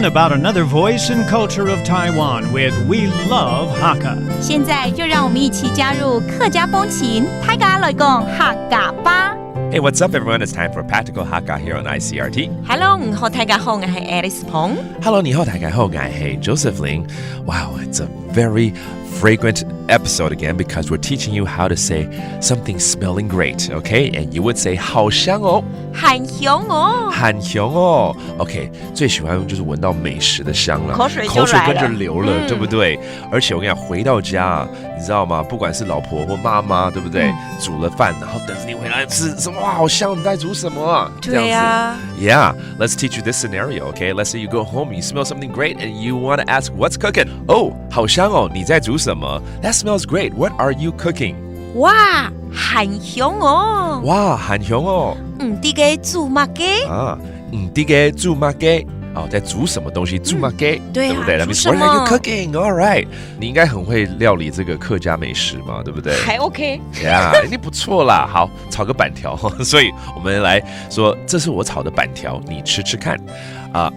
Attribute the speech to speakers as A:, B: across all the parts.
A: learn about another voice and culture of Taiwan with We Love Hakka.
B: 现在就让我们一起加入客家风情，大家来讲客家吧。
C: Hey, what's up, everyone? It's time for Practical Hakka here on ICRT.
B: Hello， 你好，大家好，我是 Alice 彭。
C: Hello, 你好，大家好，我是 Joseph Ling. Wow, it's a very fragrant episode again because we're teaching you how to say something smelling great, okay? And you would say 好香哦，
B: 很香哦，
C: 很香哦。OK， 最喜欢就是闻到美食的香了，
B: 口水
C: 跟着流了，对不对？而且我跟你讲，回到家，你知道吗？不管是老婆或妈妈，对不对？煮了饭，然后等着你回来吃，什么哇，好香！你在煮什么啊？
B: 对呀。
C: Yeah, let's teach you this scenario, okay? Let's say you go home, you smell something great, and you want to ask, what's cooking? Oh, 好香哦！你在煮什么？ That smells great. What are you cooking?
B: 哇，很香哦！
C: 哇，很香哦！
B: 你在煮乜嘅？
C: 啊，你在煮乜嘅？哦，在煮什么东西？煮乜嘅？
B: 对啊，
C: 对不对？
B: 煮什么
C: What are you cooking? All right. 你应该很会料理这个客家美食嘛，对不对？
B: 还 OK。Yeah,
C: 你不错啦。好，炒个板条，所以我们来说，这是我炒的板条，你吃吃看。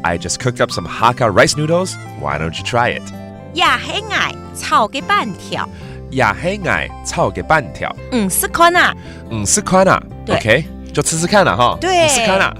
C: I just cooked up some Hakka rice noodles. Why don't you try it?
B: 呀，黑矮炒嘅板条。
C: 呀，黑矮炒嘅板条。
B: 是看啊。
C: 是看啊。OK。就吃吃看了哈，
B: 对，
C: 吃看了。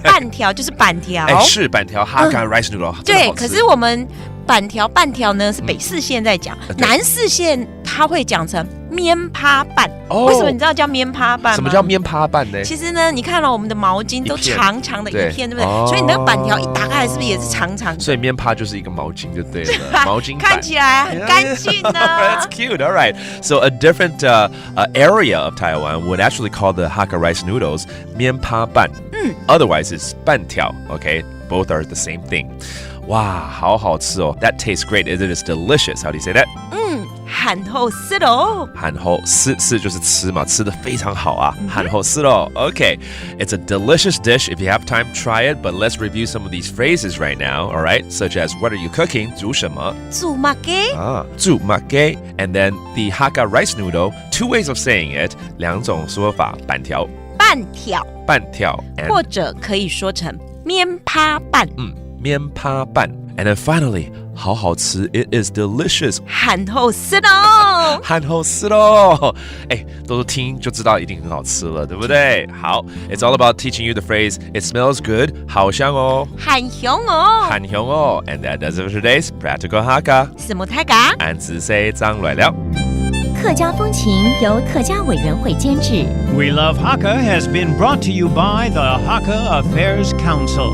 B: 半条就是板条，
C: 哎，是板条Hakka rice noodle，
B: 对。可是我们板条半条呢是北四县在讲，南四县它会讲成面趴板。为什么你知道叫面趴板吗？
C: 什么叫面趴板呢？
B: 其实呢，你看了我们的毛巾都长长的一片，对不对？所以你那个板条一打开来，是不是也是长长的？
C: 所以面趴就是一个毛巾就对了，毛巾板
B: 看起来很干净呢。
C: That's cute. All right. So a different area of Taiwan would actually call the Hakka rice noodles 面趴板. Otherwise, it's 板条. Okay, both are the same thing. 哇，好好吃哦 ！That tastes great. It is delicious. How do you say that?
B: 很好吃哦。
C: 很好吃就是吃嘛，吃得非常好啊，很好吃哦。Okay, it's a delicious dish. If you have time, try it. But let's review some of these phrases right now. All right, such as what are you cooking? 煮什么？
B: 煮乜嘅？
C: 煮乜嘅 And then the Hakka rice noodle. Two ways of saying it. 两种说法，板条。
B: 半条。
C: 半条。
B: 或者可以说成面趴板。
C: 面趴板。And then finally, 好好吃 It is delicious.
B: 很好吃哦。
C: 很好吃哦。哎，都是听就知道一定很好吃了，对不对？好 It's all about teaching you the phrase It smells good. 好香哦。
B: 很香哦。
C: 很香哦。And that does it for today's Practical Hakka.
B: 什么太嘎？
C: 俺只say 张来了。
D: 客家风情由客家委员会监制。
A: We Love Hakka has been brought to you by the Hakka Affairs Council.